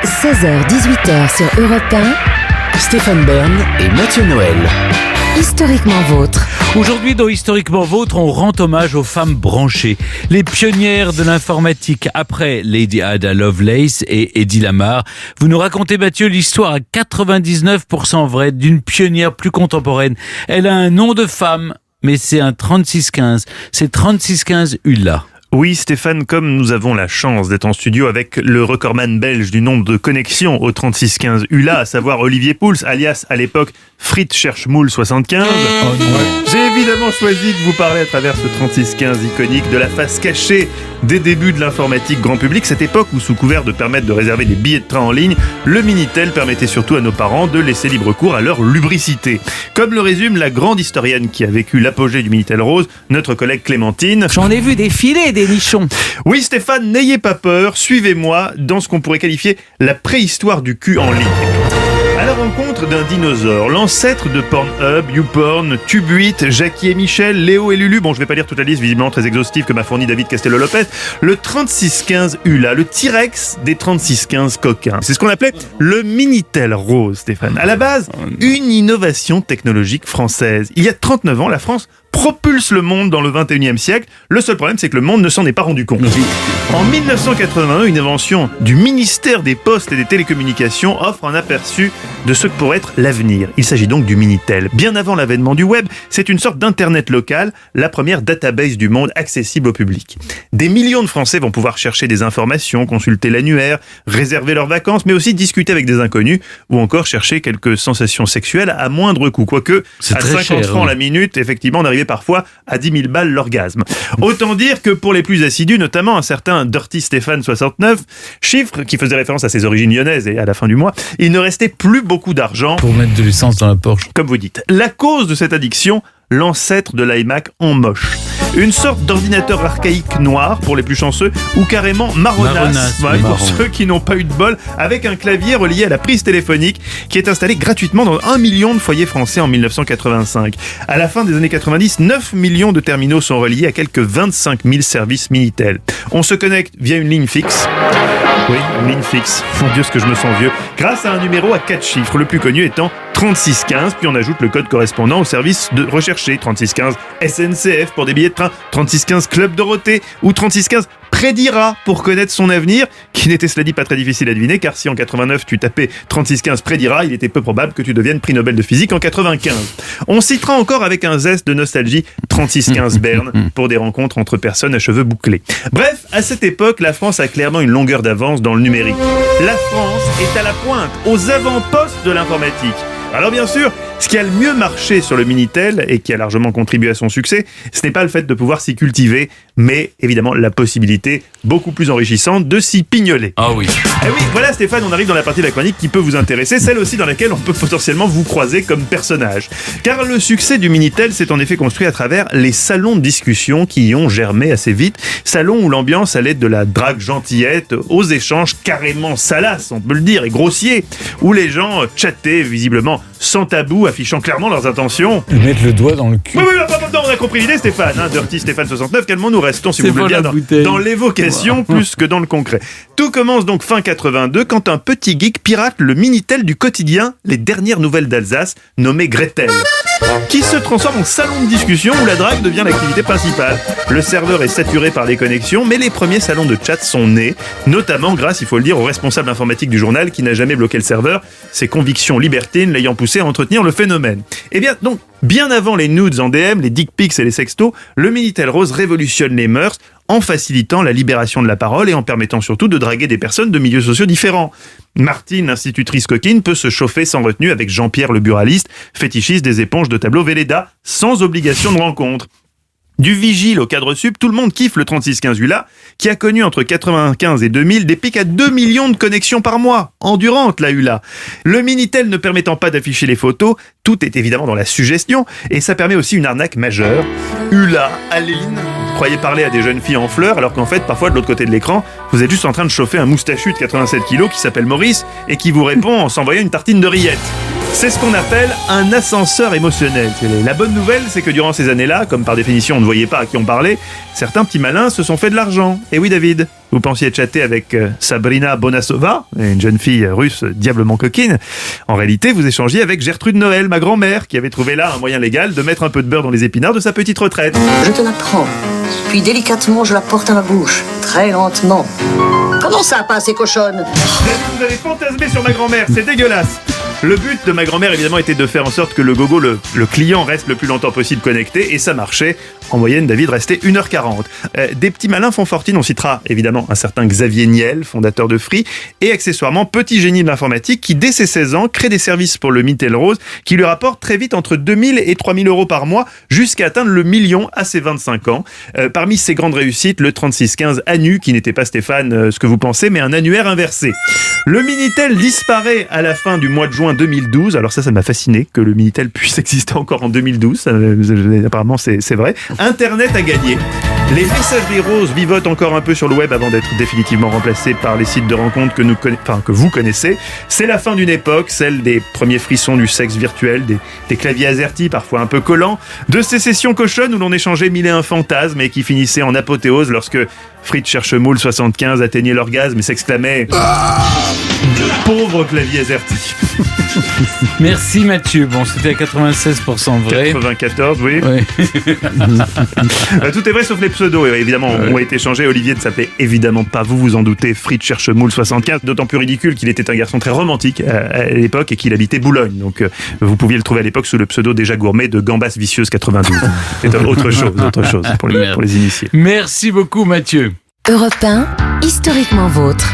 16h-18h sur Europe 1. Stéphane Bern et Mathieu Noël. Historiquement vôtre. Aujourd'hui, dans Historiquement Vôtre, on rend hommage aux femmes branchées, les pionnières de l'informatique après Lady Ada Lovelace et Eddie Lamar. Vous nous racontez, Mathieu, l'histoire à 99% vraie d'une pionnière plus contemporaine. Elle a un nom de femme, mais c'est un 3615. C'est 3615 ULA. Oui, Stéphane, comme nous avons la chance d'être en studio avec le recordman belge du nombre de connexions au 3615 ULA, à savoir Olivier Pouls, alias à l'époque Fritz cherche moule 75. J'ai évidemment choisi de vous parler à travers ce 3615 iconique de la face cachée des débuts de l'informatique grand public, cette époque où, sous couvert de permettre de réserver des billets de train en ligne, le Minitel permettait surtout à nos parents de laisser libre cours à leur lubricité. Comme le résume la grande historienne qui a vécu l'apogée du Minitel rose, notre collègue Clémentine. J'en ai vu défiler des nichons. Oui Stéphane, n'ayez pas peur, suivez-moi dans ce qu'on pourrait qualifier la préhistoire du cul en ligne. À la rencontre d'un dinosaure, l'ancêtre de Pornhub, YouPorn, Tube8, Jackie et Michel, Léo et Lulu, bon je vais pas lire toute la liste visiblement très exhaustive que m'a fourni David Castello-Lopez, le 3615 ULA, le T-Rex des 3615 coquins. C'est ce qu'on appelait le Minitel rose, Stéphane. À la base, une innovation technologique française. Il y a 39 ans, la France propulse le monde dans le 21e siècle. Le seul problème, c'est que le monde ne s'en est pas rendu compte. En 1981, une invention du ministère des Postes et des Télécommunications offre un aperçu de ce que pourrait être l'avenir. Il s'agit donc du Minitel. Bien avant l'avènement du web, c'est une sorte d'internet local, la première database du monde accessible au public. Des millions de Français vont pouvoir chercher des informations, consulter l'annuaire, réserver leurs vacances, mais aussi discuter avec des inconnus ou encore chercher quelques sensations sexuelles à moindre coût. Quoique, à 50 francs la minute, effectivement, on arrivait parfois à 10 000 balles l'orgasme. Autant dire que pour les plus assidus, notamment un certain Dirty Stéphane 69, chiffre qui faisait référence à ses origines lyonnaises et à la fin du mois, il ne restait plus beaucoup d'argent Pour mettre de l'essence dans la Porsche. comme vous dites. La cause de cette addiction, l'ancêtre de l'iMac en moche. Une sorte d'ordinateur archaïque noir pour les plus chanceux ou carrément marronasse pour marron. ceux qui n'ont pas eu de bol, avec un clavier relié à la prise téléphonique qui est installé gratuitement dans 1 million de foyers français en 1985. À la fin des années 90, 9 millions de terminaux sont reliés à quelques 25 000 services Minitel. On se connecte via une ligne fixe. Oui, une ligne fixe. Mon Dieu, ce que je me sens vieux. Grâce à un numéro à 4 chiffres, le plus connu étant 3615, puis on ajoute le code correspondant au service de recherché. 3615 SNCF pour des billets de train, 3615 Club Dorothée ou 3615 Prédira pour connaître son avenir, qui n'était cela dit pas très difficile à deviner, car si en 89 tu tapais 3615 Prédira, il était peu probable que tu deviennes prix Nobel de physique en 95. On citera encore avec un zeste de nostalgie 3615 Bern pour des rencontres entre personnes à cheveux bouclés. Bref, à cette époque, la France a clairement une longueur d'avance dans le numérique. La France est à la pointe, aux avant-postes de l'informatique. Alors bien sûr, ce qui a le mieux marché sur le Minitel et qui a largement contribué à son succès, ce n'est pas le fait de pouvoir s'y cultiver, mais évidemment la possibilité beaucoup plus enrichissante de s'y pignoler. Ah oui. Eh oui, voilà Stéphane, on arrive dans la partie de la chronique qui peut vous intéresser, celle aussi dans laquelle on peut potentiellement vous croiser comme personnage. Car le succès du Minitel s'est en effet construit à travers les salons de discussion qui y ont germé assez vite. Salons où l'ambiance allait de la drague gentillette aux échanges carrément salaces, on peut le dire, et grossiers, où les gens chattaient visiblement sans tabou, affichant clairement leurs intentions. Ils mettent le doigt dans le cul. Oui, on a compris l'idée Stéphane, Dirty Stéphane 69, calmons-nous, restons si C'est vous voulez pas bien la bouteille. dans l'évocation plus que dans le concret. Tout commence donc fin 82 quand un petit geek pirate le Minitel du quotidien Les Dernières Nouvelles d'Alsace, nommé Gretel, qui se transforme en salon de discussion où la drague devient l'activité principale. Le serveur est saturé par les connexions, mais les premiers salons de chat sont nés, notamment grâce, il faut le dire, au responsable informatique du journal qui n'a jamais bloqué le serveur, ses convictions libertines l'ayant poussé à entretenir le phénomène. Et bien donc, bien avant les nudes en DM, les dick pics et les sextos, le Minitel rose révolutionne les mœurs en facilitant la libération de la parole et en permettant surtout de draguer des personnes de milieux sociaux différents. Martine, institutrice coquine, peut se chauffer sans retenue avec Jean-Pierre le buraliste, fétichiste des éponges de tableau Velleda, sans obligation de rencontre. Du vigile au cadre sup, tout le monde kiffe le 3615 ULA, qui a connu entre 95 et 2000 des pics à 2 millions de connexions par mois. Endurante, la ULA. Le Minitel ne permettant pas d'afficher les photos, tout est évidemment dans la suggestion, et ça permet aussi une arnaque majeure. ULA, Aline, croyez parler à des jeunes filles en fleurs, alors qu'en fait, parfois de l'autre côté de l'écran, vous êtes juste en train de chauffer un moustachu de 87 kilos qui s'appelle Maurice, et qui vous répond en s'envoyant une tartine de rillettes. C'est ce qu'on appelle un ascenseur émotionnel. La bonne nouvelle, c'est que durant ces années-là, comme par définition on ne voyait pas à qui on parlait, certains petits malins se sont fait de l'argent. Et oui David. Vous pensiez chatter avec Sabrina Bonassova, une jeune fille russe diablement coquine. En réalité, vous échangiez avec Gertrude Noël, ma grand-mère, qui avait trouvé là un moyen légal de mettre un peu de beurre dans les épinards de sa petite retraite. Je te la prends, puis délicatement je la porte à ma bouche, très lentement. Comment ça, pas assez cochonne? Vous avez fantasmé sur ma grand-mère, c'est dégueulasse. Le but de ma grand-mère, évidemment, était de faire en sorte que le gogo, le client, reste le plus longtemps possible connecté, et ça marchait. En moyenne, David restait 1h40. Des petits malins font fortune, on citera évidemment un certain Xavier Niel, fondateur de Free, et accessoirement, petit génie de l'informatique, qui dès ses 16 ans, crée des services pour le Minitel Rose, qui lui rapporte très vite entre 2000 et 3000 euros par mois, jusqu'à atteindre le million à ses 25 ans. Parmi ses grandes réussites, le 3615 Anu, qui n'était pas Stéphane, ce que vous pensez, mais un annuaire inversé. Le Minitel disparaît à la fin du mois de juin 2012. Alors ça m'a fasciné que le Minitel puisse exister encore en 2012. Apparemment, c'est vrai. Internet a gagné. Les messageries roses vivotent encore un peu sur le web avant d'être définitivement remplacés par les sites de rencontres que vous connaissez. C'est la fin d'une époque, celle des premiers frissons du sexe virtuel, des claviers AZERTY parfois un peu collants, de ces sessions cochonnes où l'on échangeait mille et un fantasmes et qui finissaient en apothéose lorsque Fritz Cherchemoule 75 atteignait l'orgasme et s'exclamait « Pauvre clavier AZERTY ». Merci Mathieu. Bon, c'était à 96% vrai. 94, oui. Tout est vrai sauf les pseudos, évidemment, ont été changés. Olivier ne s'appelait évidemment pas, vous vous en doutez, Fritz Cherchemoule 75, d'autant plus ridicule qu'il était un garçon très romantique à l'époque et qu'il habitait Boulogne. Donc vous pouviez le trouver à l'époque sous le pseudo déjà gourmet de Gambas Vicieuse 92. C'est autre chose pour les initiés. Merci beaucoup Mathieu. Europe 1, historiquement vôtre.